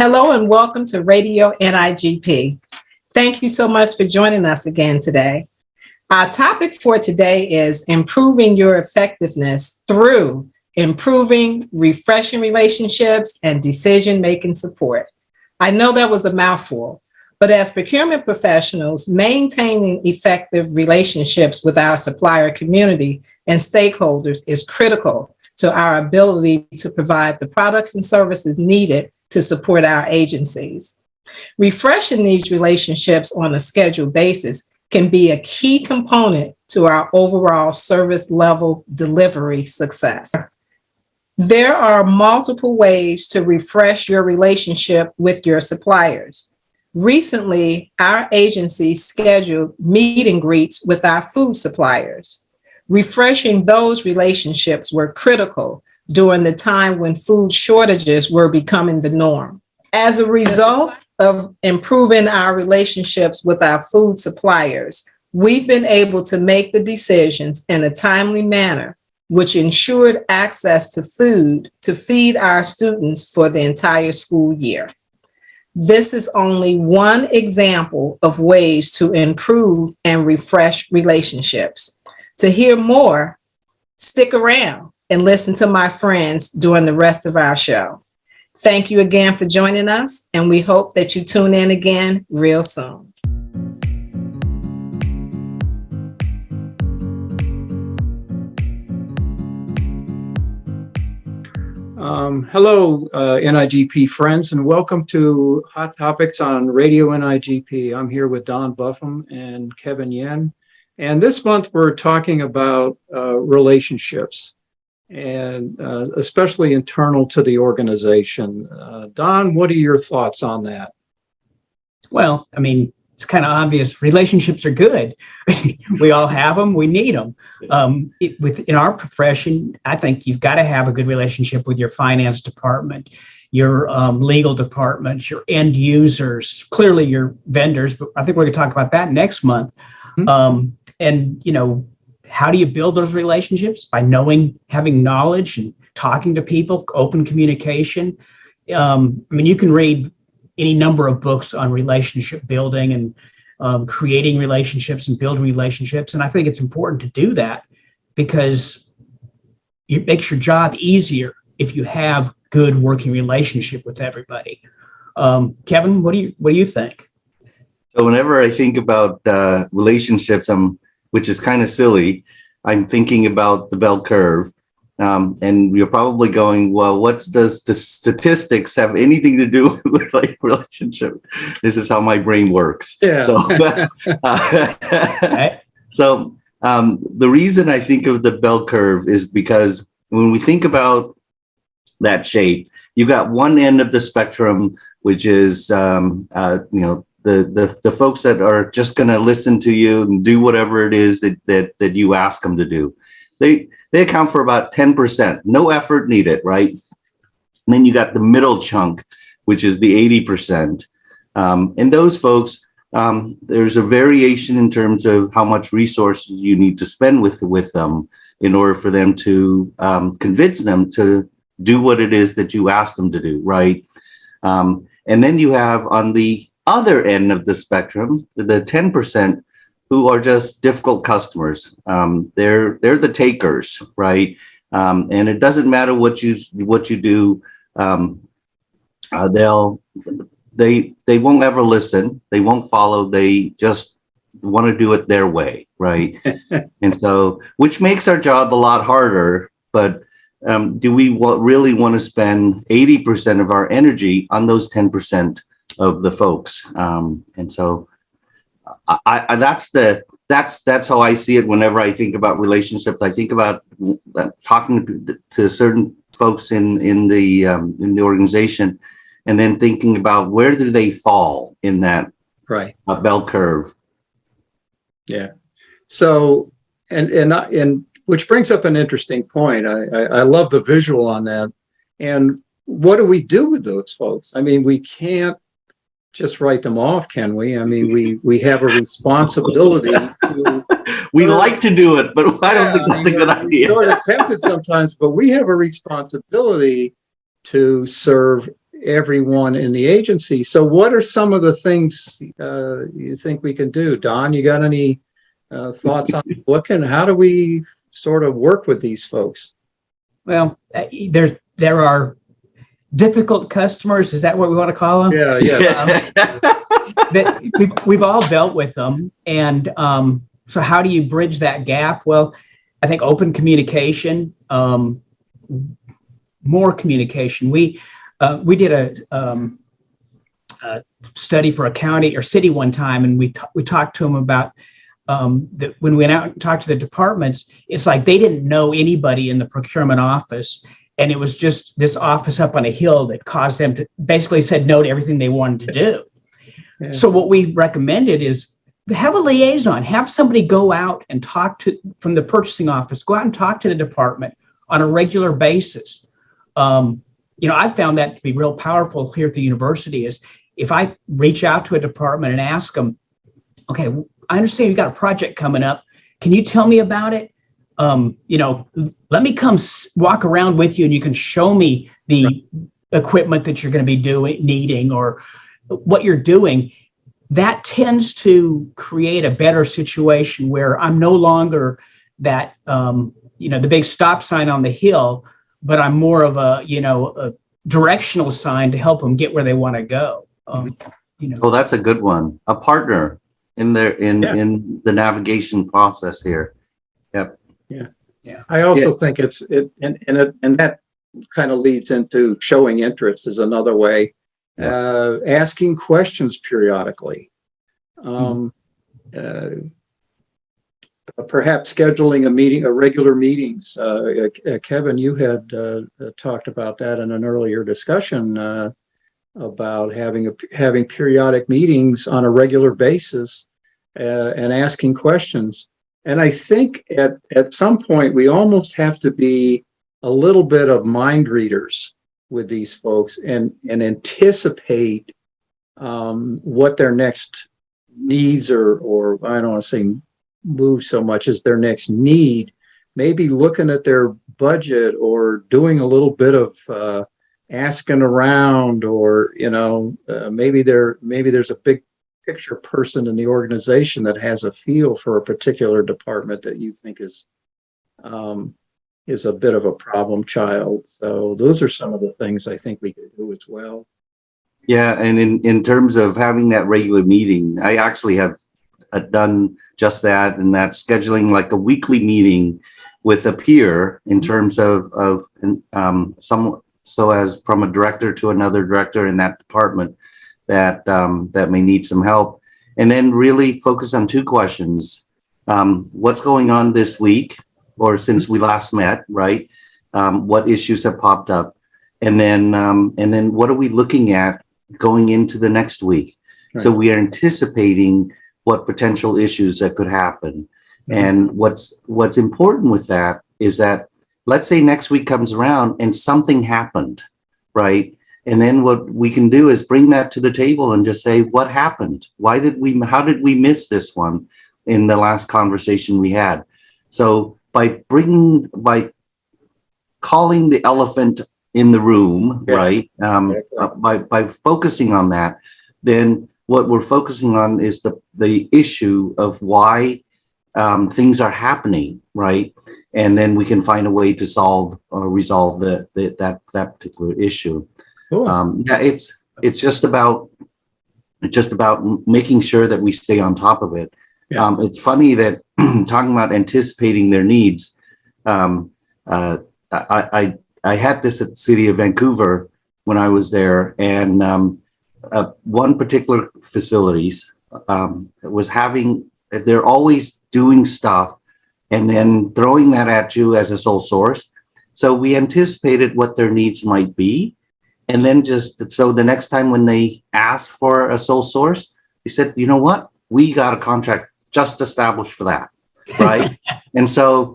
Hello and welcome to Radio NIGP. Thank you so much for joining us again today. Our topic for today is improving your effectiveness through improving, refreshing relationships and decision-making support. I know that was a mouthful, but as procurement professionals, maintaining effective relationships with our supplier community and stakeholders is critical to our ability to provide the products and services needed to support our agencies. Refreshing these relationships on a scheduled basis can be a key component to our overall service level delivery success. There are multiple ways to refresh your relationship with your suppliers. Recently, our agency scheduled meet and greets with our food suppliers. Refreshing those relationships were critical during the time when food shortages were becoming the norm. As a result of improving our relationships with our food suppliers, we've been able to make the decisions in a timely manner, which ensured access to food to feed our students for the entire school year. This is only one example of ways to improve and refresh relationships. To hear more, stick around and listen to my friends during the rest of our show. Thank you again for joining us, and we hope that you tune in again real soon. Hello, NIGP friends, and welcome to Hot Topics on Radio NIGP. I'm here with Don Buffum and Kevin Yen, and this month we're talking about relationships, and especially internal to the organization. Don, what are your thoughts on that? Well, I mean, it's kind of obvious. Relationships are good. We all have them. We need them. In our profession, I think you've got to have a good relationship with your finance department, your legal department, your end users, clearly your vendors. But I think we're going to talk about that next month. And, you know, how do you build those relationships? By having knowledge and talking to people, open communication. I mean, you can read any number of books on relationship building and creating relationships and building relationships. And I think it's important to do that because it makes your job easier if you have good working relationship with everybody. Kevin, what do you think? So whenever I think about relationships, which is kind of silly, I'm thinking about the bell curve. And you're probably going, well, does the statistics have anything to do with like relationship? This is how my brain works. Yeah. So, the reason I think of the bell curve is because when we think about that shape, you got one end of the spectrum, which is, the folks that are just going to listen to you and do whatever it is that you ask them to do. They account for about 10%, no effort needed, right? And then you got the middle chunk, which is the 80%. And those folks, there's a variation in terms of how much resources you need to spend with them in order for them to convince them to do what it is that you ask them to do, right? And then you have on the other end of the spectrum, the 10%, who are just difficult customers. They're the takers, right? And it doesn't matter what you do. They won't ever listen. They won't follow. They just want to do it their way, right? And so, which makes our job a lot harder. But do we really want to spend 80% of our energy on those 10% of the folks? And so. That's how I see it. Whenever I think about relationships, I think about talking to certain folks in the organization, and then thinking about where do they fall in that bell curve. Yeah. So and which brings up an interesting point. I love the visual on that. And what do we do with those folks? I mean, we can't just write them off, can we? I mean, we have a responsibility to. We like to do it, but I don't think that's a good idea. We're sort of tempted sometimes, but we have a responsibility to serve everyone in the agency. So what are some of the things you think we can do? Don, you got any thoughts on how do we sort of work with these folks? Well, there are difficult customers. Is that what we want to call them? Yeah. That we've all dealt with them. And so how do you bridge that gap? Well, I think open communication, more communication. We did a study for a county or city one time, and we talked to them about that when we went out and talked to the departments, it's like they didn't know anybody in the procurement office. And it was just this office up on a hill that caused them to basically said no to everything they wanted to do. Yeah. So what we recommended is have a liaison, have somebody go out and talk to, from the purchasing office, go out and talk to the department on a regular basis. I found that to be real powerful here at the university is if I reach out to a department and ask them, okay, I understand you've got a project coming up. Can you tell me about it? Let me come walk around with you and you can show me the equipment that you're going to be needing or what you're doing. That tends to create a better situation where I'm no longer that, the big stop sign on the hill, but I'm more of a directional sign to help them get where they want to go. Oh, that's a good one. A partner in the navigation process here. Yep. Yeah. I also think and that kind of leads into showing interest is another way. Asking questions periodically. Perhaps scheduling regular meetings. Kevin, you had talked about that in an earlier discussion about having periodic meetings on a regular basis and asking questions. And I think at some point we almost have to be a little bit of mind readers with these folks and anticipate what their next needs or I don't want to say move so much as their next need, maybe looking at their budget or doing a little bit of asking around or, maybe there's a big picture person in the organization that has a feel for a particular department that you think is a bit of a problem child. So those are some of the things I think we could do as well. Yeah, and in terms of having that regular meeting, I actually have done just that, and that's scheduling like a weekly meeting with a peer in terms of some, so as from a director to another director in that department that may need some help, and then really focus on two questions: what's going on this week or since we last met, right? What issues have popped up, and then what are we looking at going into the next week? Right. So we are anticipating what potential issues that could happen. Mm-hmm. And what's important with that is that, let's say next week comes around and something happened, right? And then what we can do is bring that to the table and just say, what happened? How did we miss this one in the last conversation we had? So by calling the elephant in the room, yeah. Right? By focusing on that, then what we're focusing on is the issue of why things are happening, right? And then we can find a way to solve or resolve that particular issue. Cool. It's just about making sure that we stay on top of it. Yeah. It's funny that talking about anticipating their needs. I had this at the City of Vancouver when I was there, and one particular facilities they're always doing stuff and then throwing that at you as a sole source. So we anticipated what their needs might be. And then so the next time when they asked for a sole source, we said, you know what? We got a contract just established for that. Right. And so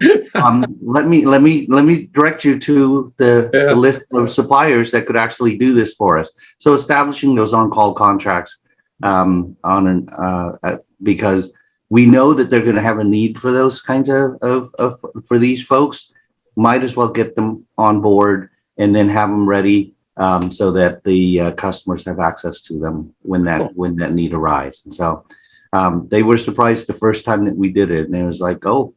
let me direct you to the list of suppliers that could actually do this for us. So establishing those on-call contracts because we know that they're going to have a need for those kinds of for these folks. Might as well get them on board and then have them ready so that the customers have access to them when that need arises. And so they were surprised the first time that we did it, and it was like, oh,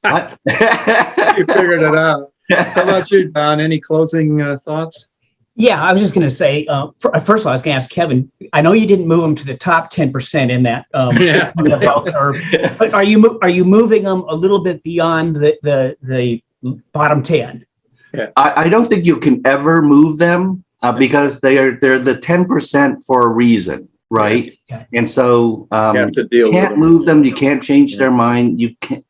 what? You figured it out. How about you, Don? Any closing thoughts? Yeah, I was just going to say, first of all, I was going to ask Kevin, I know you didn't move them to the top 10% in that Yeah. bell curve, but are you moving them a little bit beyond the bottom 10? I don't think you can ever move them because they're the 10% for a reason, right? Yeah. And so You have to deal you can't with them. move them. You can't change their mind. You can't.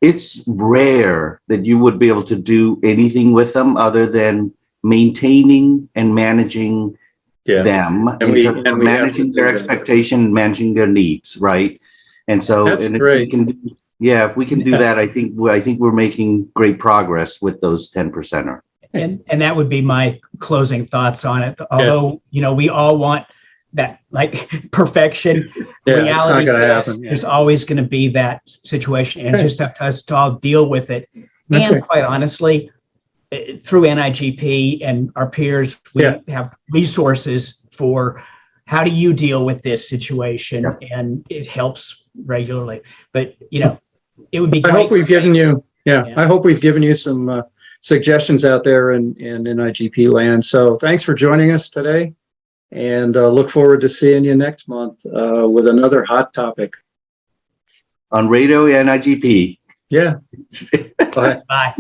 It's rare that you would be able to do anything with them other than maintaining and managing them, And in terms of we have managing to their do that. expectation, managing their needs, right? And so, That's and great. if we can do that, I think we're making great progress with those 10%er. And that would be my closing thoughts on it. Although, we all want that like perfection. Yeah, Reality it's not going to says happen. there's always going to be that situation, and it's just up to us to all deal with it. Okay. And quite honestly, through NIGP and our peers, we have resources for how do you deal with this situation, and it helps regularly. But it would be great. I hope we've given you, I hope we've given you some suggestions out there in NIGP land. So thanks for joining us today, and look forward to seeing you next month with another hot topic On radio NIGP. Yeah. Bye. Bye.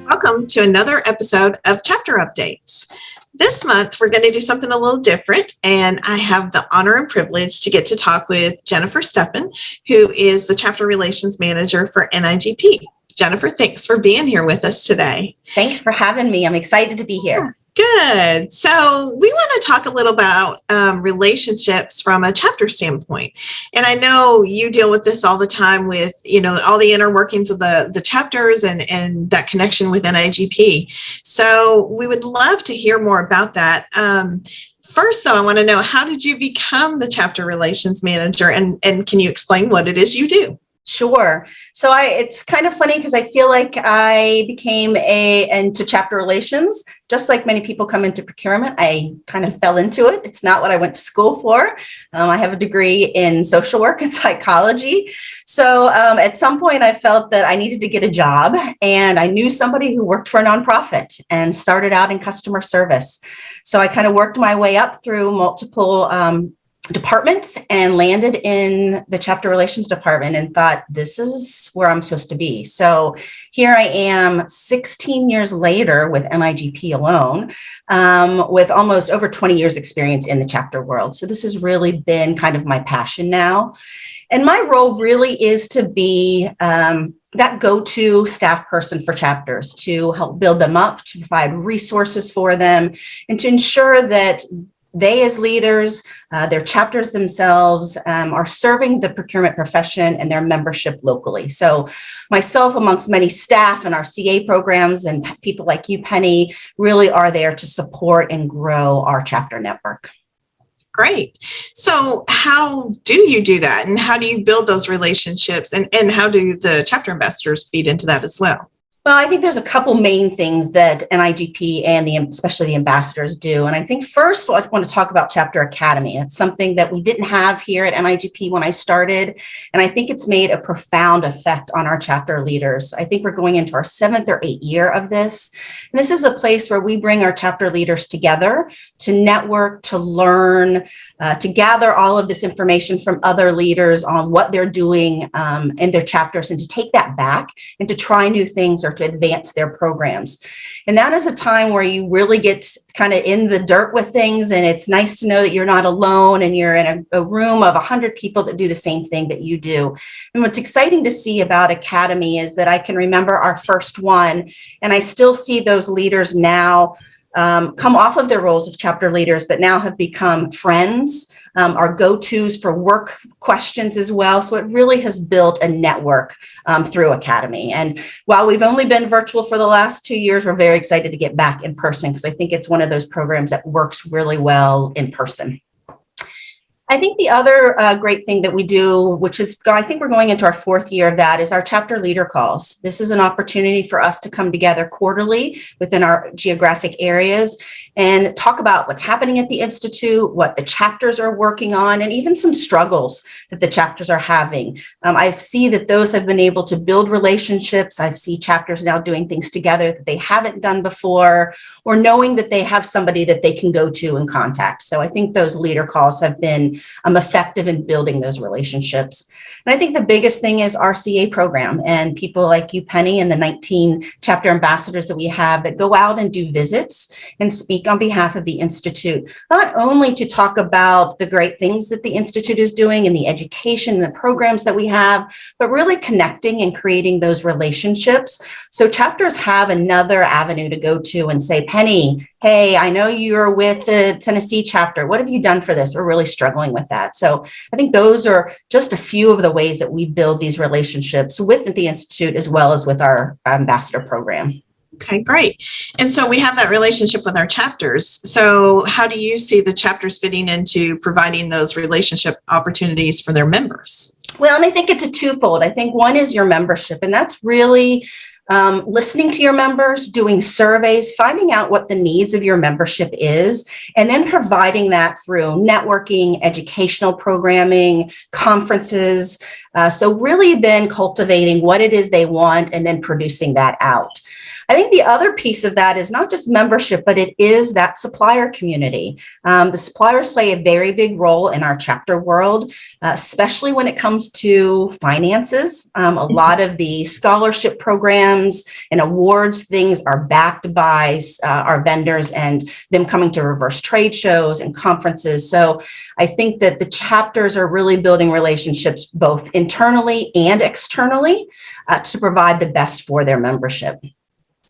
Welcome to another episode of Chapter Updates. This month, we're going to do something a little different, and I have the honor and privilege to get to talk with Jennifer Steppen, who is the Chapter Relations Manager for NIGP. Jennifer, thanks for being here with us today. Thanks for having me. I'm excited to be here. Good. So we want to talk a little about relationships from a chapter standpoint. And I know you deal with this all the time with, all the inner workings of the chapters and that connection with NIGP. So we would love to hear more about that. First, though, I want to know, how did you become the Chapter Relations Manager? And can you explain what it is you do? Sure. So it's kind of funny because I feel like I became into chapter relations, just like many people come into procurement. I kind of fell into it. It's not what I went to school for. I have a degree in social work and psychology. So at some point I felt that I needed to get a job, and I knew somebody who worked for a nonprofit and started out in customer service. So I kind of worked my way up through multiple departments and landed in the chapter relations department and thought, this is where I'm supposed to be. So here I am 16 years later with NIGP alone, with almost over 20 years experience in the chapter world. So this has really been kind of my passion now. And my role really is to be that go-to staff person for chapters, to help build them up, to provide resources for them, and to ensure that they, as leaders, their chapters themselves, are serving the procurement profession and their membership locally. So myself, amongst many staff and our CA programs and people like you, Penny, really are there to support and grow our chapter network. Great. So how do you do that? And how do you build those relationships? And how do the chapter ambassadors feed into that as well? Well, I think there's a couple main things that NIGP and especially the ambassadors do. And I think first, I want to talk about Chapter Academy. It's something that we didn't have here at NIGP when I started. And I think it's made a profound effect on our chapter leaders. I think we're going into our 7th or 8th year of this. And this is a place where we bring our chapter leaders together to network, to learn, to gather all of this information from other leaders on what they're doing in their chapters, and to take that back and to try new things or to advance their programs. And that is a time where you really get kind of in the dirt with things. And it's nice to know that you're not alone and you're in a room of 100 people that do the same thing that you do. And what's exciting to see about Academy is that I can remember our first one, and I still see those leaders now come off of their roles of chapter leaders, but now have become friends, our go-tos for work questions as well. So it really has built a network through Academy. And while we've only been virtual for the last 2 years, we're very excited to get back in person because I think it's one of those programs that works really well in person. I think the other great thing that we do, which is, I think we're going into our 4th year of that, is our chapter leader calls. This is an opportunity for us to come together quarterly within our geographic areas and talk about what's happening at the Institute, what the chapters are working on, and even some struggles that the chapters are having. I see that those have been able to build relationships. I see chapters now doing things together that they haven't done before, or knowing that they have somebody that they can go to and contact. So I think those leader calls have been effective in building those relationships. And I think the biggest thing is our CA program and people like you, Penny, and the 19 chapter ambassadors that we have that go out and do visits and speak on behalf of the Institute, not only to talk about the great things that the Institute is doing and the education and the programs that we have, but really connecting and creating those relationships. So chapters have another avenue to go to and say, Penny, hey, I know you're with the Tennessee chapter. What have you done for this? We're really struggling with that. So I think those are just a few of the ways that we build these relationships with the Institute as well as with our ambassador program. Okay, great. And so we have that relationship with our chapters. So how do you see the chapters fitting into providing those relationship opportunities for their members? Well, and I think it's a twofold. I think one is your membership, and that's really listening to your members, doing surveys, finding out what the needs of your membership is, and then providing that through networking, educational programming, conferences. So really then cultivating what it is they want and then producing that out. I think the other piece of that is not just membership, but it is that supplier community. The suppliers play a very big role in our chapter world, especially when it comes to finances. A lot of the scholarship programs and awards things are backed by our vendors and them coming to reverse trade shows and conferences. So I think that the chapters are really building relationships both internally and externally to provide the best for their membership.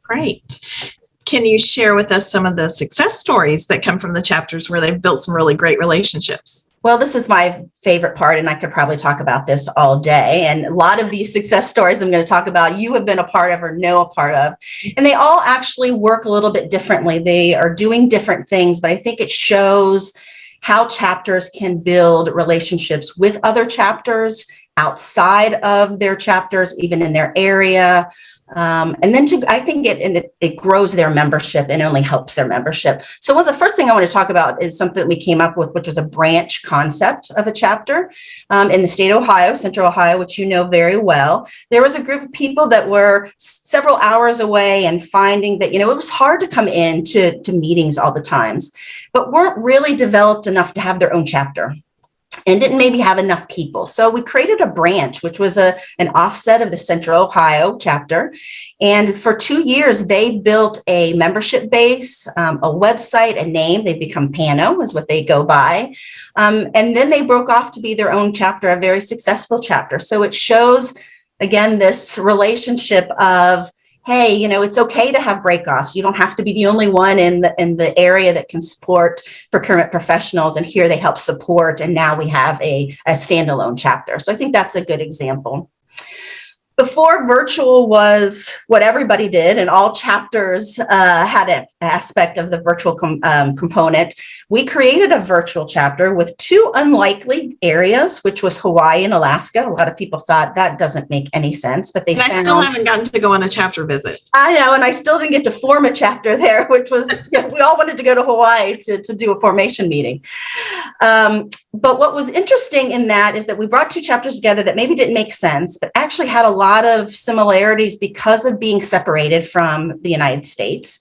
Great. Can you share with us some of the success stories that come from the chapters where they've built some really great relationships? Well, this is my favorite part, and I could probably talk about this all day. And a lot of these success stories I'm going to talk about, you have been a part of or know a part of. And they all actually work a little bit differently. They are doing different things, but I think it shows how chapters can build relationships with other chapters outside of their chapters, even in their area. And then I think it grows their membership and only helps their membership. So the first thing I want to talk about is something that we came up with, which was a branch concept of a chapter in the state of Ohio, Central Ohio, which you know very well. There was a group of people that were several hours away and finding that, it was hard to come in to meetings all the times, but weren't really developed enough to have their own chapter and didn't maybe have enough people. So we created a branch, which was an offset of the Central Ohio chapter. And for 2 years, they built a membership base, a website, a name. They've become PANO is what they go by. And then they broke off to be their own chapter, a very successful chapter. So it shows, again, this relationship of, hey, it's okay to have breakoffs. You don't have to be the only one in the area that can support procurement professionals. And here they help support. And now we have a standalone chapter. So I think that's a good example. Before virtual was what everybody did, and all chapters had an aspect of the virtual component, we created a virtual chapter with 2 unlikely areas, which was Hawaii and Alaska. A lot of people thought that doesn't make any sense, but I still haven't gotten to go on a chapter visit. I know, and I still didn't get to form a chapter there, which was, we all wanted to go to Hawaii to do a formation meeting. But what was interesting in that is that we brought 2 chapters together that maybe didn't make sense, but actually had a lot of similarities because of being separated from the United States.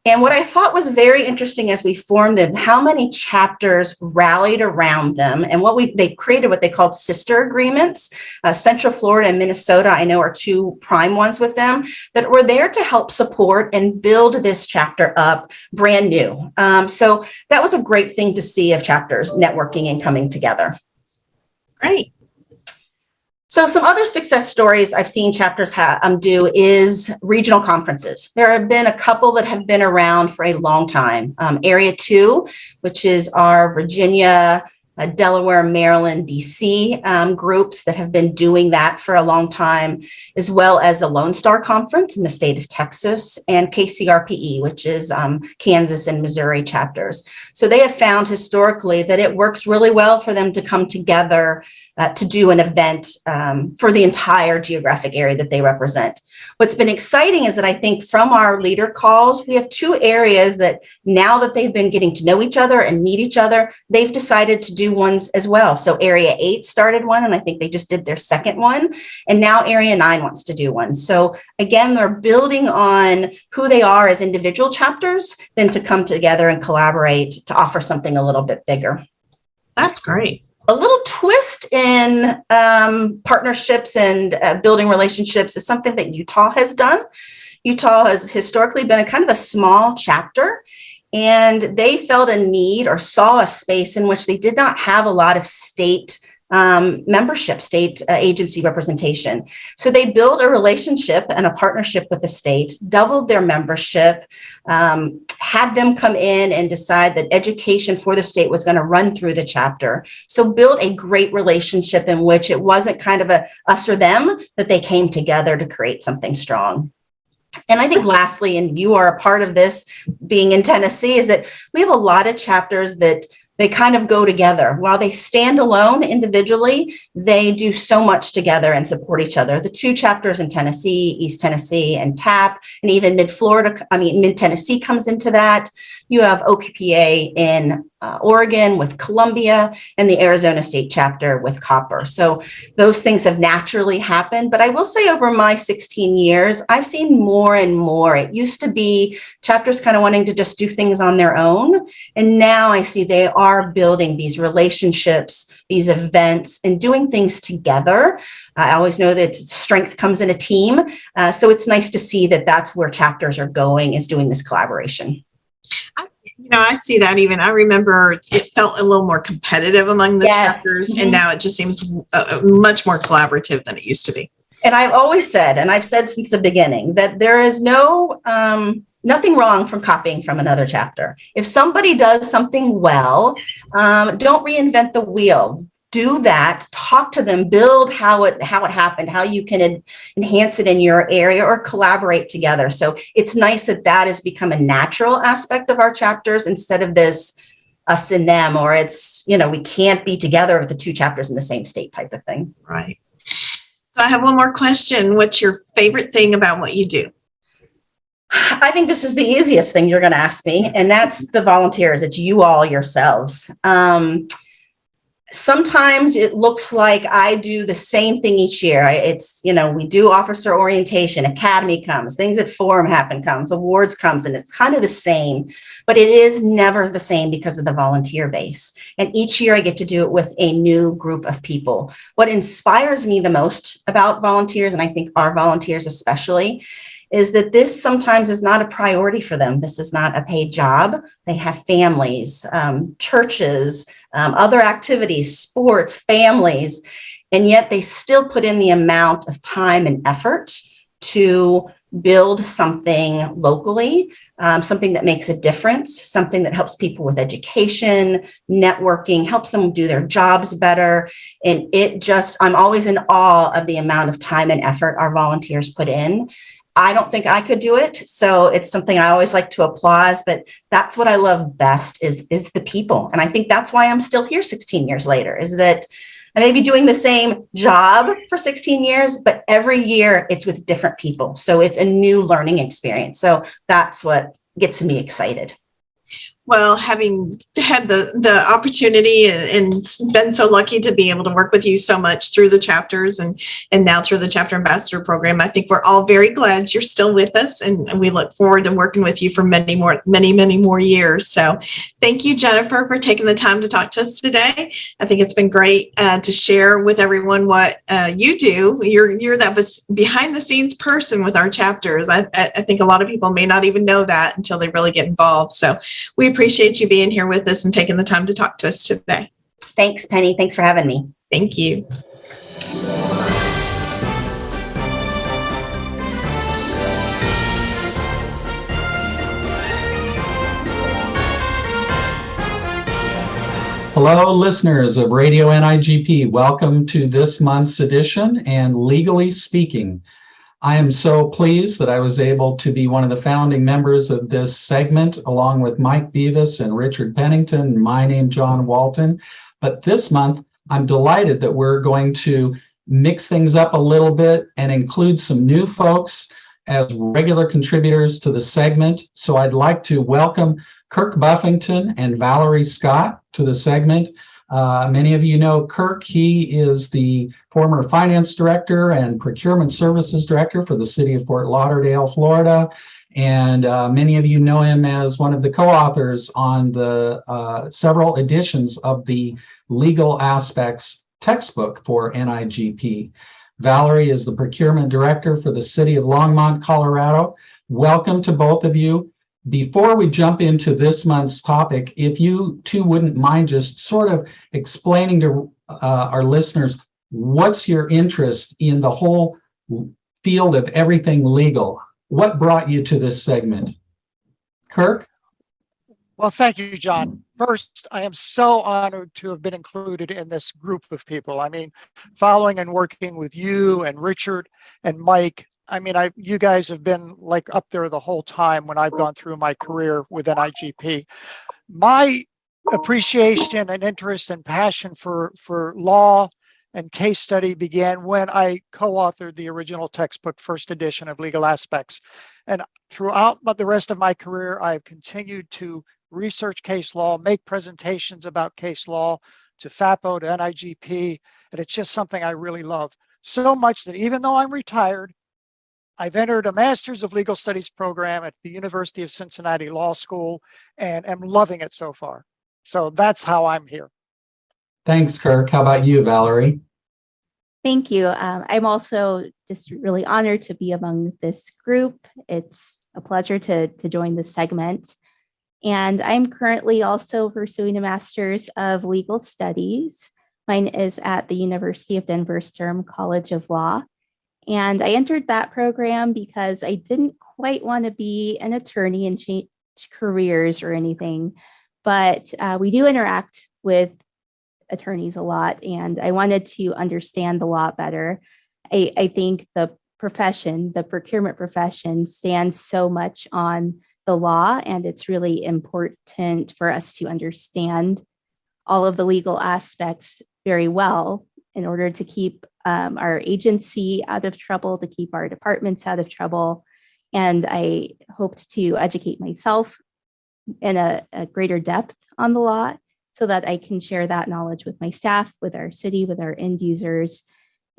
And what I thought was very interesting as we formed them, how many chapters rallied around them, and they created what they called sister agreements. Central Florida and Minnesota, I know, are 2 prime ones with them that were there to help support and build this chapter up brand new. So that was a great thing to see of chapters networking and coming together. Great. So some other success stories I've seen chapters do is regional conferences. There have been a couple that have been around for a long time. Area 2, which is our Virginia, Delaware, Maryland, DC groups that have been doing that for a long time, as well as the Lone Star Conference in the state of Texas and KCRPE, which is Kansas and Missouri chapters. So they have found historically that it works really well for them to come together to do an event for the entire geographic area that they represent. What's been exciting is that I think from our leader calls, we have two areas that now that they've been getting to know each other and meet each other, they've decided to do ones as well. So Area 8 started one, and I think they just did their second one. And now Area 9 wants to do one. So again, they're building on who they are as individual chapters, then to come together and collaborate to offer something a little bit bigger. That's great. A little twist in partnerships and building relationships is something that Utah has done. Utah has historically been a kind of a small chapter, and they felt a need or saw a space in which they did not have a lot of state membership, state agency representation. So they built a relationship and a partnership with the state, doubled their membership, had them come in and decide that education for the state was going to run through the chapter. So built a great relationship in which it wasn't kind of a us or them, that they came together to create something strong. And I think lastly, and you are a part of this being in Tennessee, is that we have a lot of chapters that they kind of go together. While they stand alone individually, they do so much together and support each other. The two chapters in Tennessee, East Tennessee and TAP, and even Mid-Tennessee comes into that. You have OPPA in Oregon with Columbia and the Arizona State chapter with Copper. So those things have naturally happened. But I will say over my 16 years, I've seen more and more. It used to be chapters kind of wanting to just do things on their own. And now I see they are building these relationships, these events, and doing things together. I always know that strength comes in a team. So it's nice to see that that's where chapters are going, is doing this collaboration. I see that even. I remember it felt a little more competitive among the Yes. chapters, Mm-hmm. and now it just seems much more collaborative than it used to be. And I've always said, and I've said since the beginning, that there is nothing wrong from copying from another chapter. If somebody does something well, don't reinvent the wheel. Do that, talk to them, build how it happened, how you can enhance it in your area or collaborate together. So it's nice that that has become a natural aspect of our chapters instead of this us and them, or it's, we can't be together with the two chapters in the same state type of thing. Right. So I have one more question. What's your favorite thing about what you do? I think this is the easiest thing you're going to ask me, and that's the volunteers. It's you all yourselves. Sometimes it looks like I do the same thing each year. We do officer orientation, academy comes, things at forum comes, awards comes, and it's kind of the same, but it is never the same because of the volunteer base. And each year I get to do it with a new group of people. What inspires me the most about volunteers, and I think our volunteers especially, is that this sometimes is not a priority for them. This is not a paid job. They have families, churches, other activities, sports, families, and yet they still put in the amount of time and effort to build something locally, something that makes a difference, something that helps people with education, networking, helps them do their jobs better. And I'm always in awe of the amount of time and effort our volunteers put in. I don't think I could do it. So it's something I always like to applaud, but that's what I love best is the people. And I think that's why I'm still here 16 years later, is that I may be doing the same job for 16 years, but every year it's with different people. So it's a new learning experience. So that's what gets me excited. Well, having had the opportunity and been so lucky to be able to work with you so much through the chapters and now through the chapter ambassador program, I think we're all very glad you're still with us, and we look forward to working with you for many more years. So thank you, Jennifer, for taking the time to talk to us today. I think it's been great to share with everyone what you do. You're that behind the scenes person with our chapters. I think a lot of people may not even know that until they really get involved. So we appreciate you being here with us and taking the time to talk to us today. Thanks, Penny. Thanks for having me. Thank you. Hello, listeners of Radio NIGP. Welcome to this month's edition and Legally Speaking. I am so pleased that I was able to be one of the founding members of this segment, along with Mike Beavis and Richard Pennington, and my name, John Walton. But this month, I'm delighted that we're going to mix things up a little bit and include some new folks as regular contributors to the segment. So I'd like to welcome Kirk Buffington and Valerie Scott to the segment. Many of you know Kirk. He is the former finance director and procurement services director for the city of Fort Lauderdale, Florida. And many of you know him as one of the co-authors on the several editions of the Legal Aspects textbook for NIGP. Valerie is the procurement director for the city of Longmont, Colorado. Welcome to both of you. Before we jump into this month's topic, if you two wouldn't mind just sort of explaining to our listeners, what's your interest in the whole field of everything legal? What brought you to this segment? Kirk? Well, thank you, John. First, I am so honored to have been included in this group of people. I mean, following and working with you and Richard and Mike, I mean, you guys have been like up there the whole time when I've gone through my career with NIGP. My appreciation and interest and passion for law and case study began when I co-authored the original textbook, first edition of Legal Aspects. And throughout the rest of my career, I've continued to research case law, make presentations about case law to FAPO, to NIGP, and it's just something I really love. So much that even though I'm retired, I've entered a Master's of Legal Studies program at the University of Cincinnati Law School and am loving it so far. So that's how I'm here. Thanks, Kirk. How about you, Valerie? Thank you. I'm also just really honored to be among this group. It's a pleasure to join this segment. And I'm currently also pursuing a Master's of Legal Studies. Mine is at the University of Denver Sturm College of Law. And I entered that program because I didn't quite want to be an attorney and change careers or anything, but we do interact with attorneys a lot, and I wanted to understand the law better. I think the profession, the procurement profession, stands so much on the law, and it's really important for us to understand all of the legal aspects very well in order to keep our agency out of trouble, to keep our departments out of trouble. And I hoped to educate myself in a greater depth on the law so that I can share that knowledge with my staff, with our city, with our end users,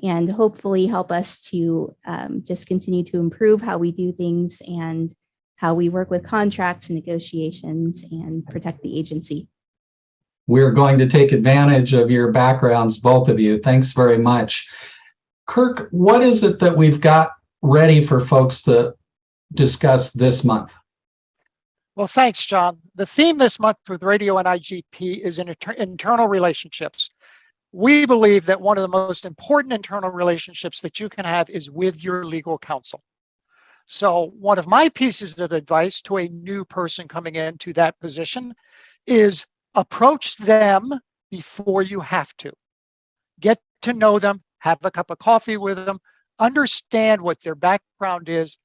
and hopefully help us to just continue to improve how we do things and how we work with contracts and negotiations and protect the agency. We're going to take advantage of your backgrounds, both of you. Thanks very much. Kirk, what is it that we've got ready for folks to discuss this month? Well, thanks, John. The theme this month with Radio NIGP is internal relationships. We believe that one of the most important internal relationships that you can have is with your legal counsel. So one of my pieces of advice to a new person coming into that position is approach them before you have to. Get to know them, have a cup of coffee with them, understand what their background is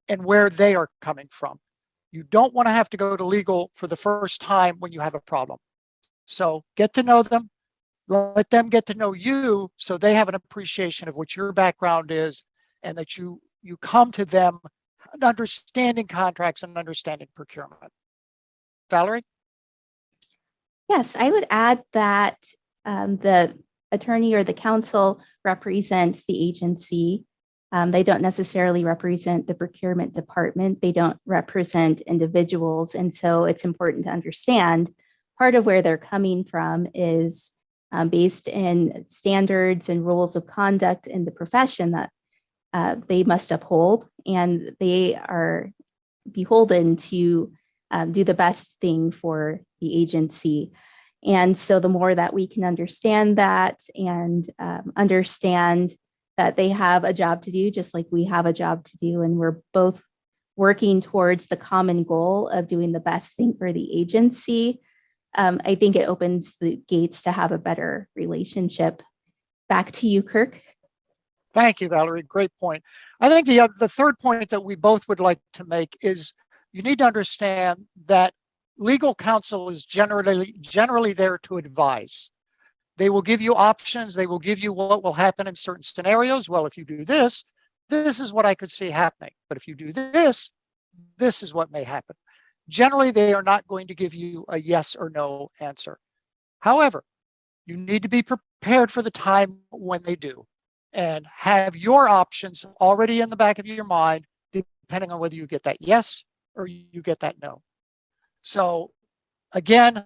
and where they are coming from. You don't want to have to go to legal for the first time when you have a problem. So get to know them, let them get to know you so they have an appreciation of what your background is and that you come to them understanding contracts and understanding procurement. Valerie? Yes, I would add that the attorney or the counsel represents the agency. They don't necessarily represent the procurement department. They don't represent individuals. And so it's important to understand part of where they're coming from is based in standards and rules of conduct in the profession that they must uphold. And they are beholden to do the best thing for the agency. And so the more that we can understand that and understand that they have a job to do, just like we have a job to do, and we're both working towards the common goal of doing the best thing for the agency, I think it opens the gates to have a better relationship. Back to you, Kirk. Thank you, Valerie. Great point. I think the third point that we both would like to make is you need to understand that legal counsel is generally there to advise. They will give you options. They will give you what will happen in certain scenarios. Well, if you do this, this is what I could see happening. But if you do this, this is what may happen. Generally, they are not going to give you a yes or no answer. However, you need to be prepared for the time when they do and have your options already in the back of your mind, depending on whether you get that yes or you get that no. So again,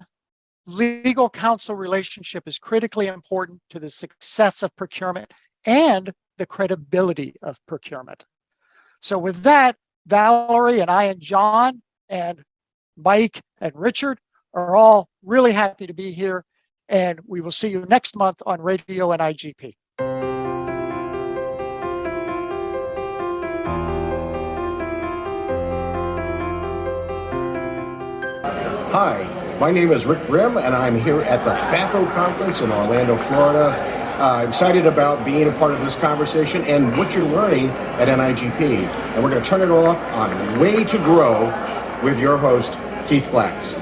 legal counsel relationship is critically important to the success of procurement and the credibility of procurement. So with that, Valerie and I and John and Mike and Richard are all really happy to be here. And we will see you next month on Radio NIGP. Hi, my name is Rick Grimm, and I'm here at the FAPO conference in Orlando, Florida. I'm excited about being a part of this conversation and what you're learning at NIGP. And we're going to turn it off on Way to Grow with your host, Keith Glatz.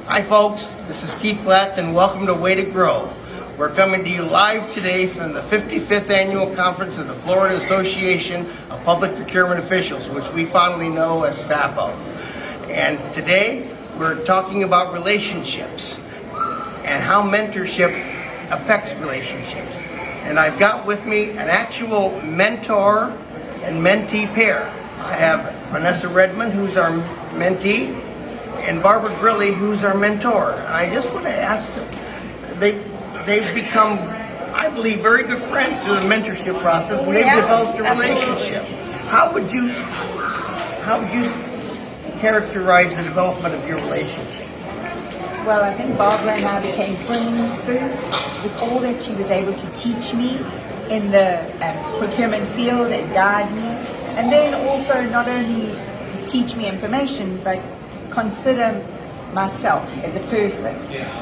Hi folks, this is Keith Glatz and welcome to Way to Grow. We're coming to you live today from the 55th Annual Conference of the Florida Association of Public Procurement Officials, which we fondly know as FAPO. And today we're talking about relationships and how mentorship affects relationships. And I've got with me an actual mentor and mentee pair. I have Vanessa Redmond, who's our mentee, and Barbara Grilly, who's our mentor. And I just want to ask them, they've become, I believe, very good friends through the mentorship process, and they've developed a relationship. How would you characterize the development of your relationship? Well, I think Barbara and I became friends first with all that she was able to teach me in the procurement field and guide me. And then also not only teach me information, but consider myself as a person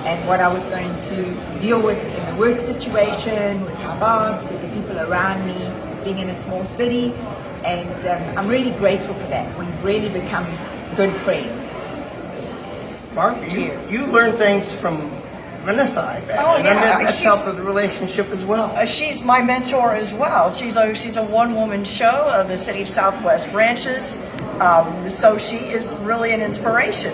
and what I was going to deal with in the work situation, with my boss, with the people around me, being in a small city. And I'm really grateful for that. We've really become good friends. Mark, you learn things from Vanessa, I bet. Oh, and yeah. that's helped with the relationship as well. She's my mentor as well. She's a one-woman show of the City of Southwest Ranches. So she is really an inspiration.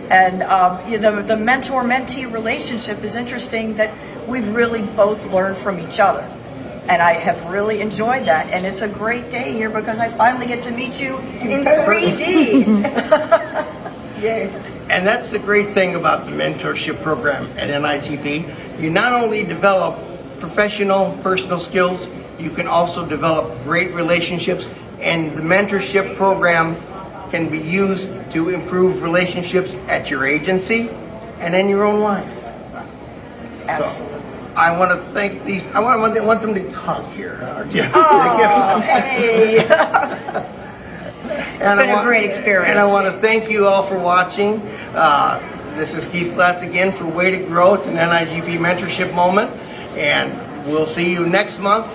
And the mentor-mentee relationship is interesting that we've really both learned from each other. And I have really enjoyed that. And it's a great day here because I finally get to meet you in 3D. Yes. And that's the great thing about the mentorship program at NIGP. You not only develop professional, personal skills, you can also develop great relationships, and the mentorship program can be used to improve relationships at your agency and in your own life. Absolutely. So, I want to thank these. I want them to hug here. Oh, hey. It's been a great experience. And I want to thank you all for watching. This is Keith Glatz again for Way to Grow. It's an NIGP mentorship moment. And we'll see you next month.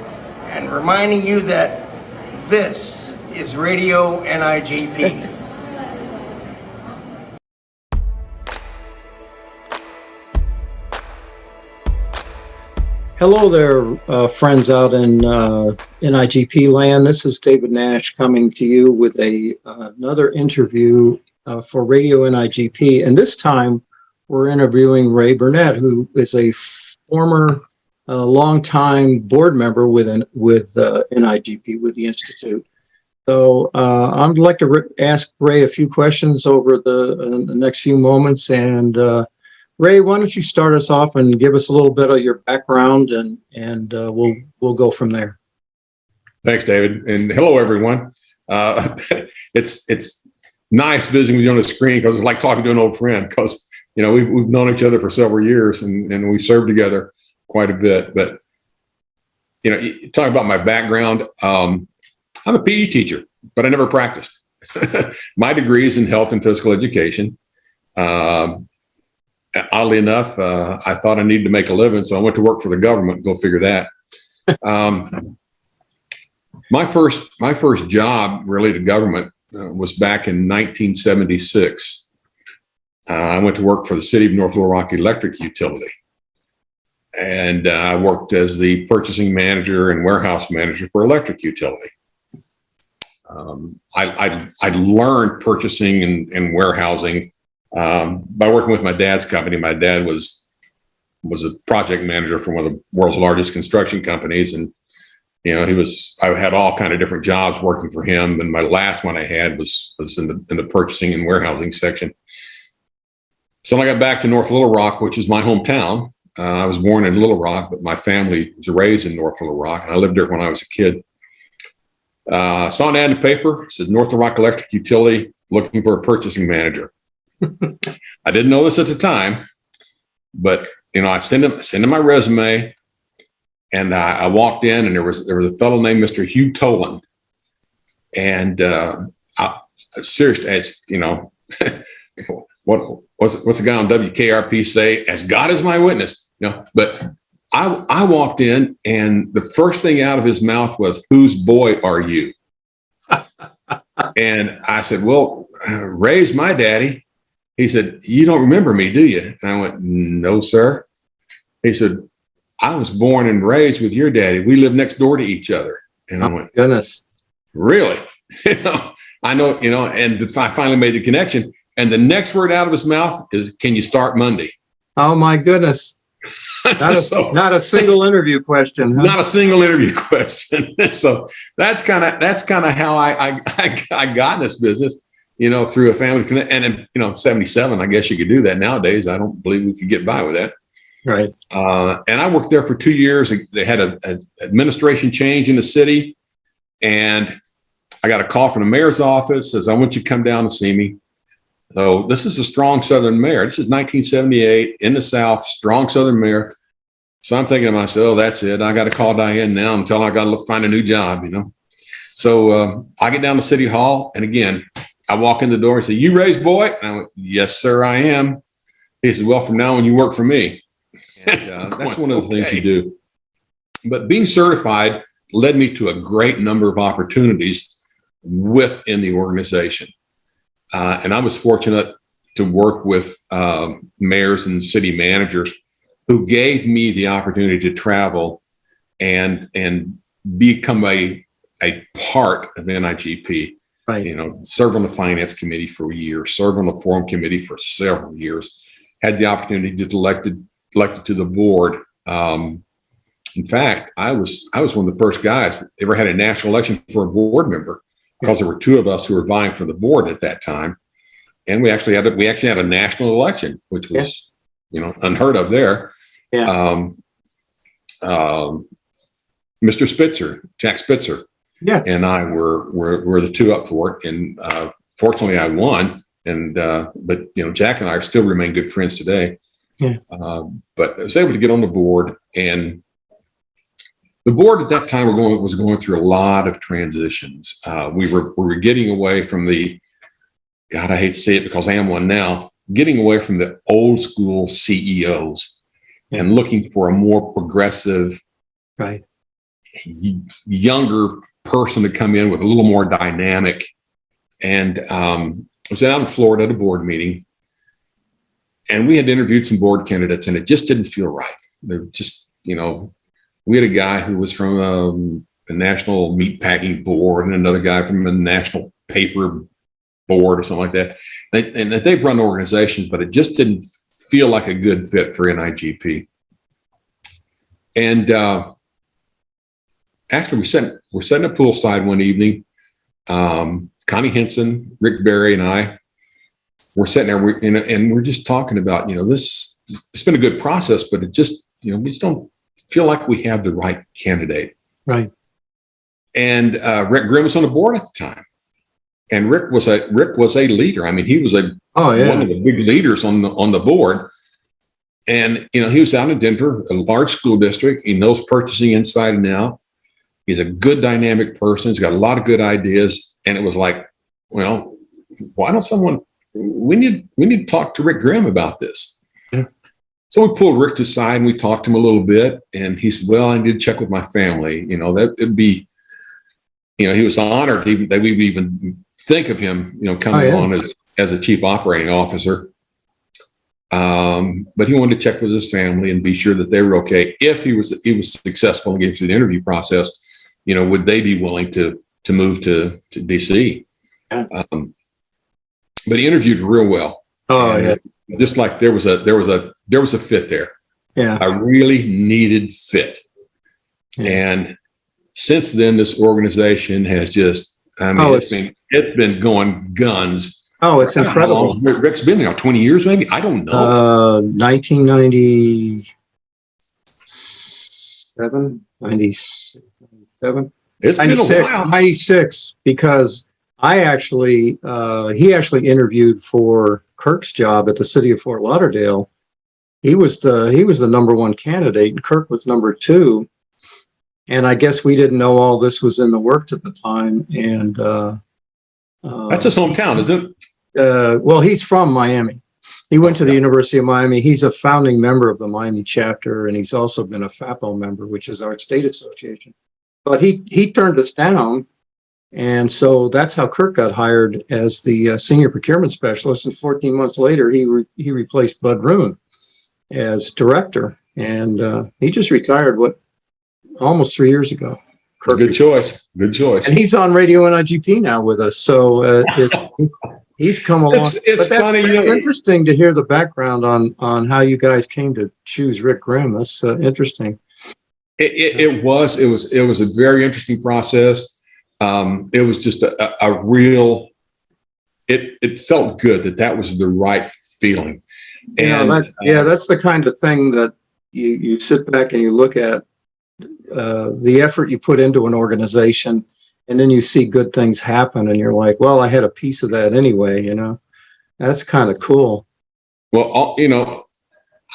And reminding you that this is Radio NIGP. Hello there, friends out in NIGP land. This is David Nash coming to you with another interview for Radio NIGP. And this time we're interviewing Ray Burnett, who is a former longtime board member with NIGP, with the Institute. So I'd like to ask Ray a few questions over the next few moments. And Ray, why don't you start us off and give us a little bit of your background, and we'll go from there. Thanks, David, and hello, everyone. It's nice visiting with you on the screen because it's like talking to an old friend. Because we've known each other for several years, and we served together quite a bit. But talking about my background, I'm a PE teacher, but I never practiced. My degree is in health and physical education. oddly enough, I thought I needed to make a living, so I went to work for the government. Go figure that. My first job really to government was back in 1976. I went to work for the City of North Little Rock Electric Utility. And I worked as the purchasing manager and warehouse manager for electric utility. I learned purchasing and warehousing by working with my dad's company. My dad was a project manager for one of the world's largest construction companies, and I had all kind of different jobs working for him. And my last one I had was in the purchasing and warehousing section. So when I got back to North Little Rock, which is my hometown, I was born in Little Rock, but my family was raised in North Little Rock, and I lived there when I was a kid. Saw an ad in the paper, it said North Little Rock Electric Utility looking for a purchasing manager. I didn't know this at the time, but I sent him my resume, and I walked in, and there was a fellow named Mr. Hugh Toland, and seriously, as what's the guy on WKRP say? As God is my witness. But I walked in, and the first thing out of his mouth was, "Whose boy are you?" And I said, "Well, Ray's my daddy." He said, "You don't remember me, do you?" And I went, "No, sir." He said, "I was born and raised with your daddy. We live next door to each other." And I went, Goodness. "Really?" I know, and I finally made the connection. And the next word out of his mouth is, "Can you start Monday?" Oh my goodness. Not a single interview question. Huh? Not a single interview question. So that's kind of how I got in this business, through a family connect. And in 77, I guess you could do that nowadays. I don't believe we could get by with that. Right. And I worked there for 2 years. They had an administration change in the city, and I got a call from the mayor's office, says, "I want you to come down and see me." So this is a strong Southern mayor. This is 1978 in the South, strong Southern mayor. So I'm thinking to myself, "Oh, that's it. I got to call Diane now and tell her I got to find a new job, So I get down to City Hall, and again, I walk in the door and say, "You Ray's boy?" And I went, "Yes, sir, I am." He said, "Well, from now on, you work for me." And that's one of the things you do. But being certified led me to a great number of opportunities within the organization. And I was fortunate to work with mayors and city managers who gave me the opportunity to travel and become a part of NIGP. Right. Serve on the finance committee for a year, serve on the forum committee for several years, had the opportunity to get elected to the board. In fact, I was one of the first guys that ever had a national election for a board member, because there were two of us who were vying for the board at that time. And we actually had a national election, which was, unheard of there. Yeah. Mr. Spitzer, Jack Spitzer, and I were the two up for it. And fortunately I won. And, but Jack and I still remain good friends today. Yeah. But I was able to get on the board, and the board at that time was going through a lot of transitions. We were getting away from God, I hate to say it because I am one now, getting away from the old school CEOs and looking for a more progressive, right, younger person to come in with a little more dynamic. And I was out in Florida at a board meeting, and we had interviewed some board candidates, and it just didn't feel right. They were just, we had a guy who was from the National Meat Packing Board and another guy from the National Paper Board or something like that. And they've run organizations, but it just didn't feel like a good fit for NIGP. And actually, we're sitting at poolside one evening. Connie Henson, Rick Berry, and I were sitting there, and we're just talking about, this. It's been a good process, but it just, we just don't feel like we have the right candidate. Right. And Rick Grimm was on the board at the time. And Rick was a leader. I mean, he was one of the big leaders on the board. And he was out in Denver, a large school district. He knows purchasing inside and out. He's a good dynamic person. He's got a lot of good ideas. And it was like, well, why don't we need to talk to Rick Grimm about this. Yeah. So we pulled Rick to the side and we talked to him a little bit. And he said, well, I need to check with my family. You know, that it'd be, you know, he was honored that we would even think of him, you know, coming on as a chief operating officer. But he wanted to check with his family and be sure that they were okay. If he was successful in getting through the interview process, you know, would they be willing to move to DC? But he interviewed real well. Oh, yeah. Just like there was a fit there. Yeah. A really needed fit. Yeah. And since then, this organization has just, I mean, it's been going guns. Oh, it's incredible. Rick's been there 20 years, maybe. I don't know. 1997, 97. It's been a while. 96, because he actually interviewed for Kirk's job at the city of Fort Lauderdale. He was the number one candidate, and Kirk was number two. And I guess we didn't know all this was in the works at the time. And that's his hometown, isn't it? Well, he's from Miami. He went to the University of Miami. He's a founding member of the Miami chapter, and he's also been a FAPO member, which is our state association. But he turned us down, and so that's how Kirk got hired as the senior procurement specialist. And 14 months later, he replaced Bud Roon as director, and he just retired almost 3 years ago. Good choice. Good choice. And he's on Radio NIGP now with us, so he's come along. It's funny. It's interesting to hear the background on how you guys came to choose Rick Grimm. That's interesting. It was a very interesting process. It was just a real. It felt good that was the right feeling. And that's the kind of thing that you sit back and you look at the effort you put into an organization, and then you see good things happen, and you're like, well, I had a piece of that anyway. You know, that's kind of cool. Well, you know,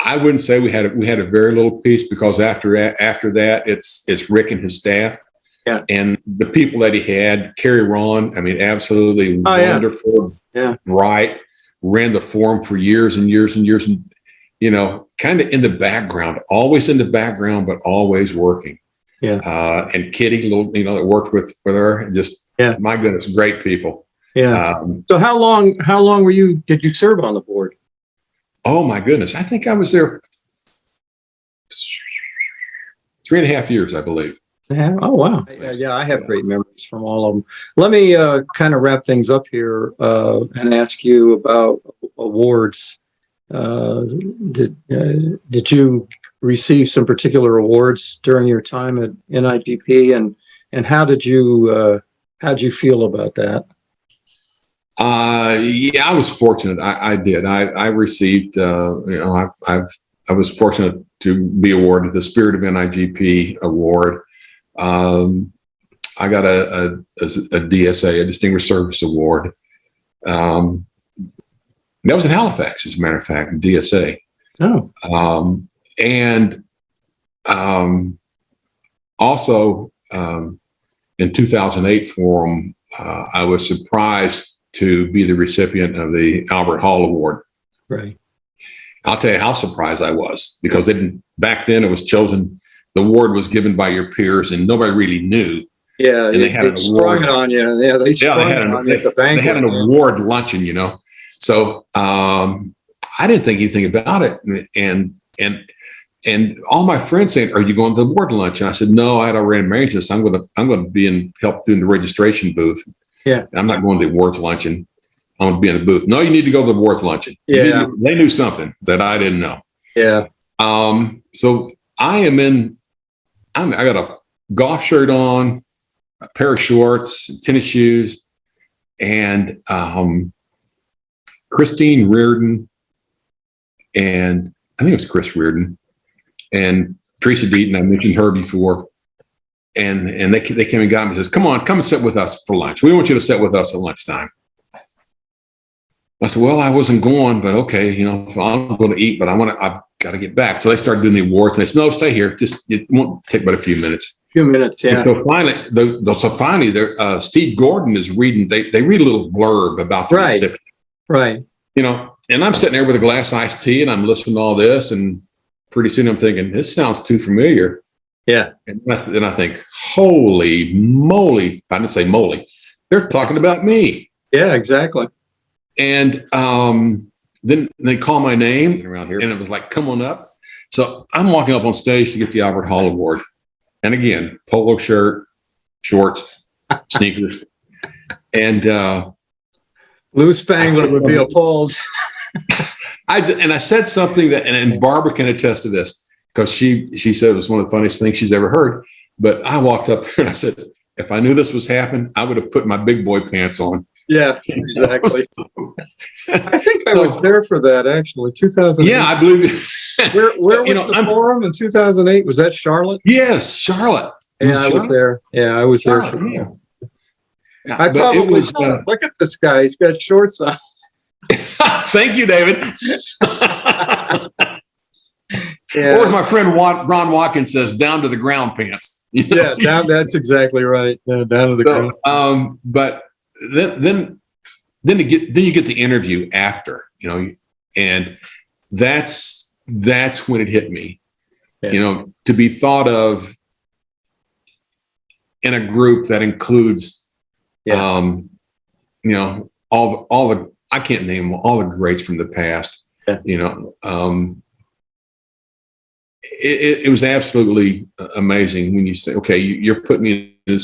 I wouldn't say we had a very little piece, because after that, it's Rick and his staff. Yeah. And the people that he had, Kerry Ron, I mean, absolutely wonderful. Yeah. Right. Ran the forum for years and years and years, and, you know, kind of in the background, always in the background, but always working. Yeah. And Kitty, that worked with her, just, my goodness, great people. Yeah. So how long did you serve on the board? Oh my goodness. I think I was there 3.5 years, I believe. Yeah. Oh, wow. Yeah, I have great memories from all of them. Let me kind of wrap things up here and ask you about awards. Did you receive some particular awards during your time at NIGP, and how did you feel about that? Yeah, I was fortunate. I did. I received. I was fortunate to be awarded the Spirit of NIGP award. I got a DSA, a Distinguished Service Award. That was in Halifax, as a matter of fact, DSA. Oh. Also, in 2008 forum, I was surprised to be the recipient of the Albert Hall Award. Right. I'll tell you how surprised I was, because back then it was chosen. The award was given by your peers, and nobody really knew. Yeah, and they had an award on you. Yeah, they had an award luncheon, you know. So I didn't think anything about it, and all my friends saying, "Are you going to the award luncheon?" I said, "No, I had already arranged this. I'm going to be help doing the registration booth. Yeah, I'm not going to the awards luncheon. I'm going to be in the booth. No, you need to go to the awards luncheon." Yeah, they knew something that I didn't know. Yeah. So I got a golf shirt on, a pair of shorts, tennis shoes, and Christine Reardon, and I think it was Chris Reardon, and Teresa Deaton. I mentioned her before, and they came and got me and says, "Come on, come and sit with us for lunch. We want you to sit with us at lunchtime." I said, "Well, I wasn't going, but okay, if I'm going to eat, but I've got to get back." So they started doing the awards, and they said, "No, stay here. It won't take but a few minutes." Yeah. And so finally, Steve Gordon is reading. They read a little blurb about the recipient. Right. And I'm sitting there with a glass of iced tea and I'm listening to all this, and pretty soon I'm thinking, this sounds too familiar. Yeah. And then I think, holy moly. I didn't say moly. They're talking about me. Yeah, exactly. And then they call my name around here, and it was like, come on up. So I'm walking up on stage to get the Albert Hall Award. And again, polo shirt, shorts, sneakers. And Lou Spangler would be appalled. I said something that, and Barbara can attest to this, because she said it was one of the funniest things she's ever heard. But I walked up there and I said, if I knew this was happening, I would have put my big boy pants on. Yeah, exactly. I think I was there for that, actually. 2008. Yeah, I believe it. Where was the forum in 2008? Was that Charlotte? Yes, Charlotte. Yeah, I was there. Yeah, I was there for that. Yeah, I probably thought, look at this guy. He's got shorts on. Thank you, David. Yeah. Or my friend Ron Watkins says, down to the ground pants. Yeah, that's exactly right. Yeah, down to the ground. But then you get the interview after, and that's when it hit me. Yeah. To be thought of in a group that includes, all the I can't name all the greats from the past. Yeah. It was absolutely amazing when you say, okay, you're putting me in the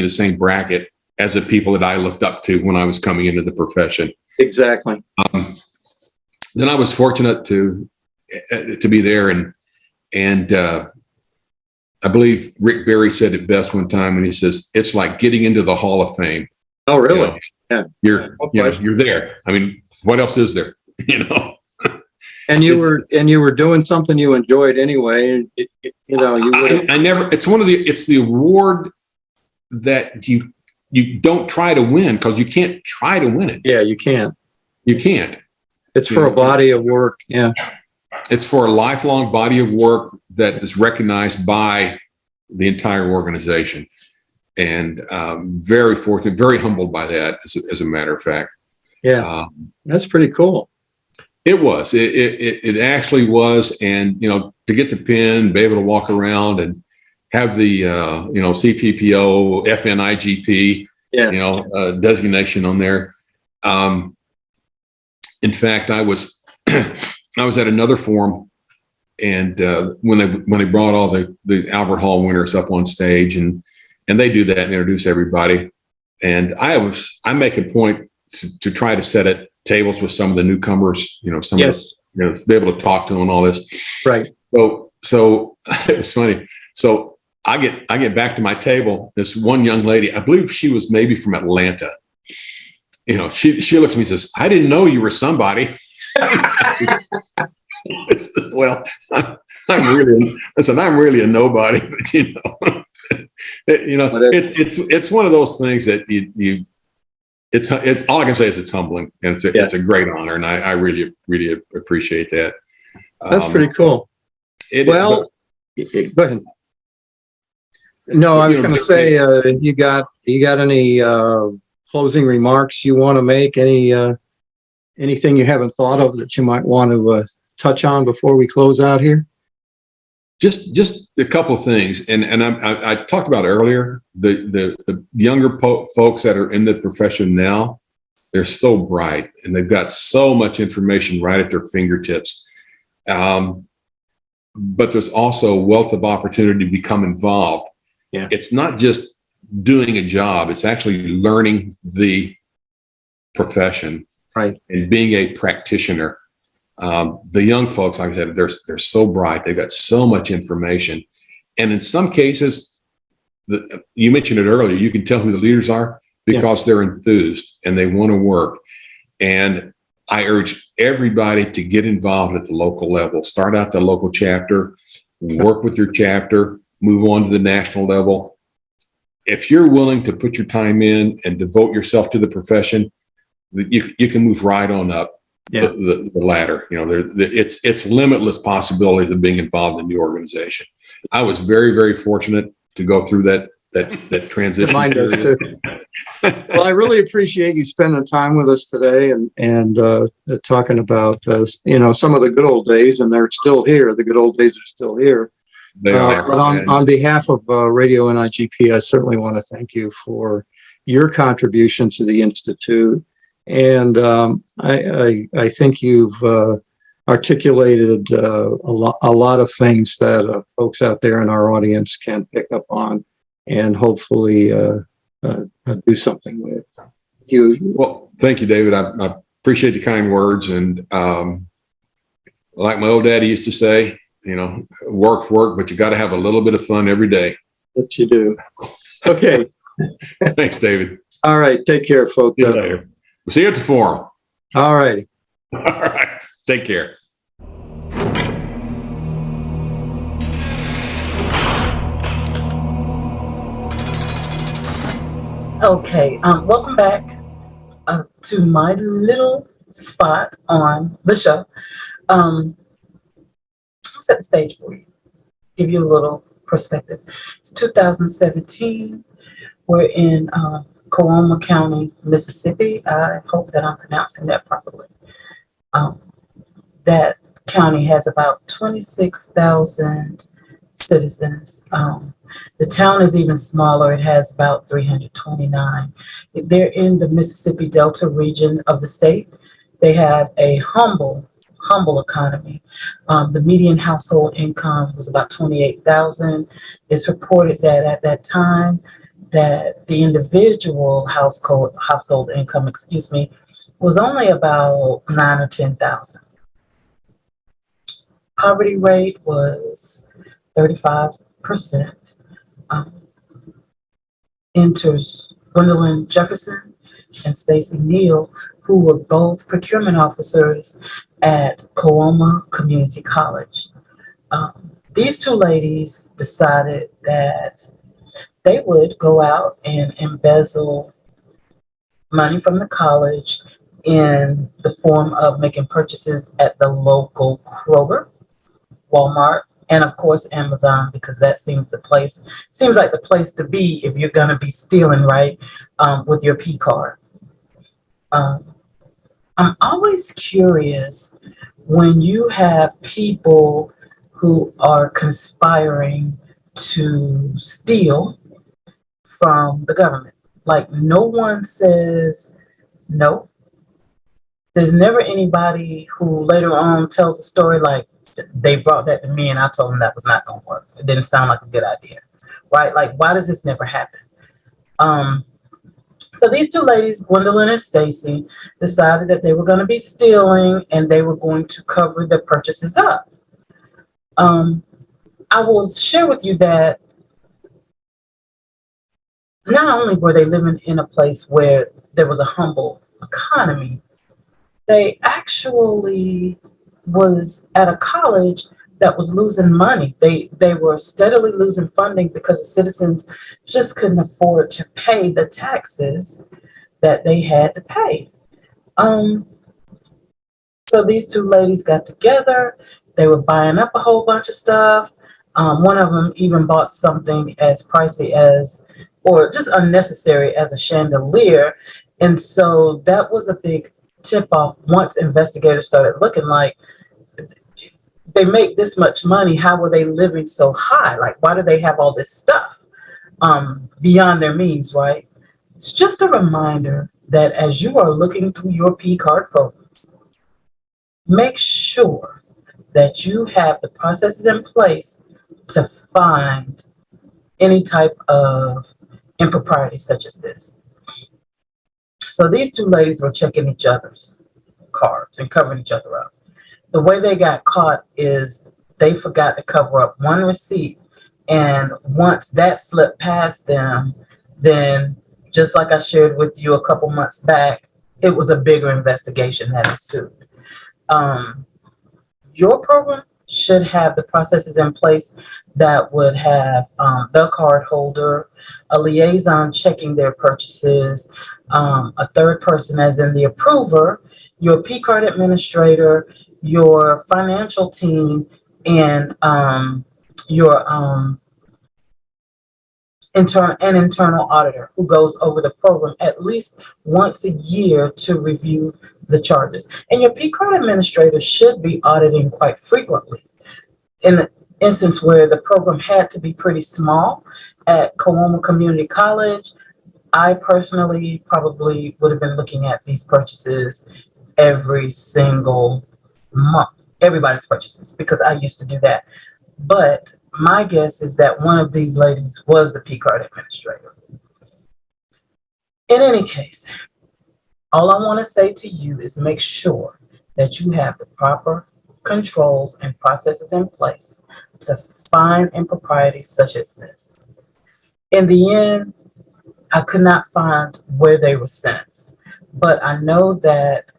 same bracket as the people that I looked up to when I was coming into the profession. Exactly. Then I was fortunate to be there, and I believe Rick Berry said it best one time when he says, it's like getting into the Hall of Fame. Oh, really? Yeah. You're there. I mean, what else is there? And you were doing something you enjoyed anyway. It's the award that you don't try to win, because you can't try to win it. Yeah, you can't. You can't. It's for a body of work. Yeah. It's for a lifelong body of work that is recognized by the entire organization. And very fortunate, very humbled by that, as a matter of fact. Yeah, that's pretty cool. It was. It actually was. And, to get the pin, be able to walk around and have the, CPPO, FNIGP, designation on there. In fact, I was at another forum, and when they brought all the Albert Hall winners up on stage, and they do that and introduce everybody. And I make a point to try to set at tables with some of the newcomers, be able to talk to them and all this. Right. So it was funny. So I get back to my table. This one young lady, I believe she was maybe from Atlanta. She looks at me and says, I didn't know you were somebody. Well, I'm really a nobody, but it's one of those things that it's all I can say is it's humbling, and it's a great honor, and I really, really appreciate that. That's pretty cool. Go ahead. No, I was going to say, you got any closing remarks you want to make? Anything you haven't thought of that you might want to touch on before we close out here? Just a couple of things, and I talked about earlier the younger folks that are in the profession now. They're so bright, and they've got so much information right at their fingertips. But there's also a wealth of opportunity to become involved. Yeah, it's not just doing a job; it's actually learning the profession, right, and being a practitioner. The young folks, like I said, they're so bright. They've got so much information. And in some cases, you mentioned it earlier, you can tell who the leaders are because they're enthused and they want to work. And I urge everybody to get involved at the local level. Start out the local chapter, work with your chapter, move on to the national level. If you're willing to put your time in and devote yourself to the profession, you can move right on up the ladder. It's limitless possibilities of being involved in the organization. I was very, very fortunate to go through that transition. Mine does too. Well, I really appreciate you spending time with us today and talking about some of the good old days, and they're still here. The good old days are still here. They are. But on behalf of Radio NIGP, I certainly want to thank you for your contribution to the Institute. And I think you've articulated a lot of things that folks out there in our audience can pick up on and hopefully do something with. Well, thank you, David. I appreciate the kind words. And like my old daddy used to say, work, but you got to have a little bit of fun every day. That you do. Okay. Thanks, David. All right. Take care, folks. See you later. We'll see you at the forum. All right. All right. Take care. Okay, welcome back to my little spot on the show. I'll set the stage for you, give you a little perspective. It's 2017. We're in Coahoma County, Mississippi. I hope that I'm pronouncing that properly. That county has about 26,000 citizens. The town is even smaller. It has about 329. They're in the Mississippi Delta region of the state. They have a humble economy. The median household income was about 28,000. It's reported that at that time that the individual household income, was only about 9 or 10,000. Poverty rate was 35%. Enters Gwendolyn Jefferson and Stacy Neal, who were both procurement officers at Coahoma Community College. These two ladies decided that they would go out and embezzle money from the college in the form of making purchases at the local Kroger, Walmart, and of course Amazon, because that seems like the place to be if you're going to be stealing, right, with your P card. I'm always curious when you have people who are conspiring to steal from the government. Like, no one says no. There's never anybody who later on tells a story like, they brought that to me and I told them that was not going to work. It didn't sound like a good idea, right? Like, why does this never happen? So these two ladies, Gwendolyn and Stacy, decided that they were going to be stealing and they were going to cover their purchases up. I will share with you that not only were they living in a place where there was a humble economy, they actually was at a college that was losing money. They were steadily losing funding because the citizens just couldn't afford to pay the taxes that they had to pay. So these two ladies got together. They were buying up a whole bunch of stuff. One of them even bought something as pricey as, or just unnecessary as, a chandelier. And so that was a big tip off once investigators started looking like, they make this much money, how were they living so high? Like, why do they have all this stuff beyond their means, right? It's just a reminder that as you are looking through your P card programs, make sure that you have the processes in place to find any type of impropriety such as this. So these two ladies were checking each other's cards and covering each other up. The way they got caught is they forgot to cover up one receipt. And once that slipped past them, then just like I shared with you a couple months back, it was a bigger investigation that ensued. Your program should have the processes in place that would have the card holder, a liaison checking their purchases, a third person as in the approver, your P card administrator, your financial team, and your internal auditor who goes over the program at least once a year to review the charges. And your P card administrator should be auditing quite frequently. In the instance where the program had to be pretty small at Cooma Community College, I personally probably would have been looking at these purchases every single month, everybody's purchases, because I used to do that. But my guess is that one of these ladies was the P card administrator. In any case, all I want to say to you is make sure that you have the proper controls and processes in place to find improprieties such as this. In the end, I could not find where they were sentenced, but I know that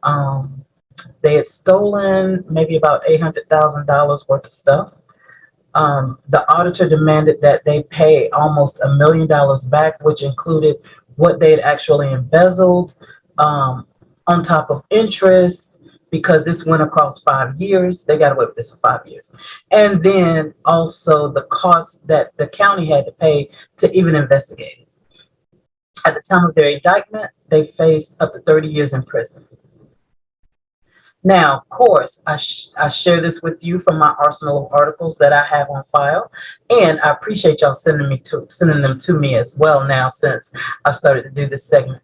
they had stolen maybe about $800,000 worth of stuff. The auditor demanded that they pay almost $1 million back, which included what they had actually embezzled, on top of interest, because this went across 5 years. They got away with this for 5 years. And then also the cost that the county had to pay to even investigate it. At the time of their indictment, they faced up to 30 years in prison. Now, of course, I share this with you from my arsenal of articles that I have on file, and I appreciate y'all sending them to me as well now since I started to do this segment.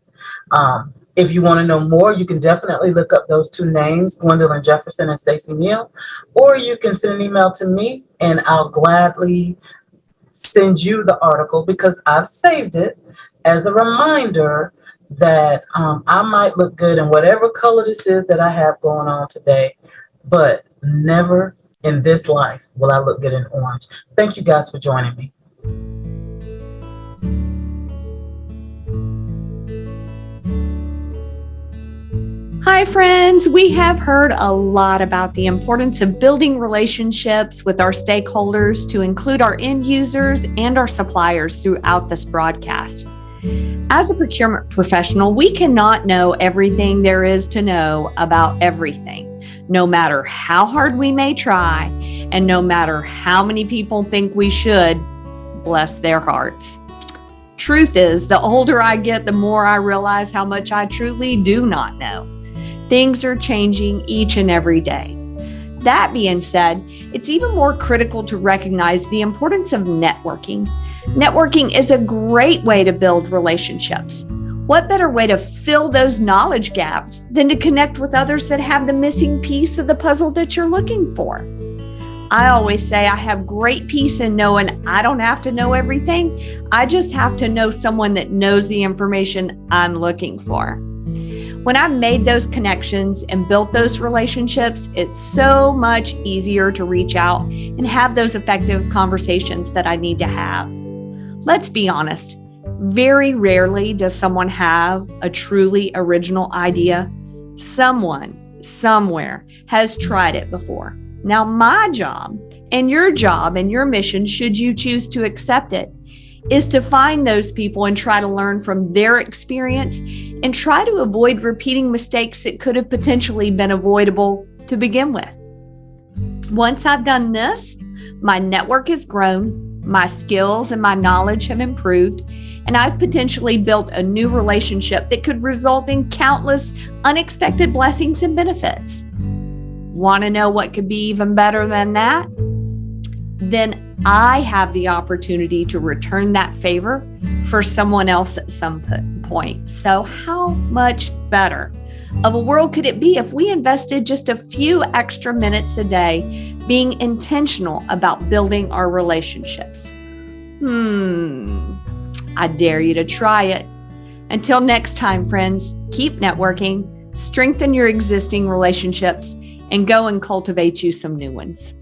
If you want to know more, you can definitely look up those two names, Gwendolyn Jefferson and Stacy Neal, or you can send an email to me and I'll gladly send you the article because I've saved it as a reminder that I might look good in whatever color this is that I have going on today, but never in this life will I look good in orange. Thank you guys for joining me. Hi, friends. We have heard a lot about the importance of building relationships with our stakeholders to include our end users and our suppliers throughout this broadcast. As a procurement professional, we cannot know everything there is to know about everything, no matter how hard we may try, and no matter how many people think we should, bless their hearts. Truth is, the older I get, the more I realize how much I truly do not know. Things are changing each and every day. That being said, it's even more critical to recognize the importance of networking. Networking is a great way to build relationships. What better way to fill those knowledge gaps than to connect with others that have the missing piece of the puzzle that you're looking for? I always say I have great peace in knowing I don't have to know everything. I just have to know someone that knows the information I'm looking for. When I've made those connections and built those relationships, it's so much easier to reach out and have those effective conversations that I need to have. Let's be honest, very rarely does someone have a truly original idea. Someone, somewhere, has tried it before. Now, my job and your mission, should you choose to accept it, is to find those people and try to learn from their experience and try to avoid repeating mistakes that could have potentially been avoidable to begin with. Once I've done this, my network has grown, my skills and my knowledge have improved, and I've potentially built a new relationship that could result in countless unexpected blessings and benefits. Want to know what could be even better than that? Then I have the opportunity to return that favor for someone else at some point. So how much better of a world could it be if we invested just a few extra minutes a day being intentional about building our relationships? I dare you to try it. Until next time, friends, keep networking, strengthen your existing relationships, and go and cultivate you some new ones.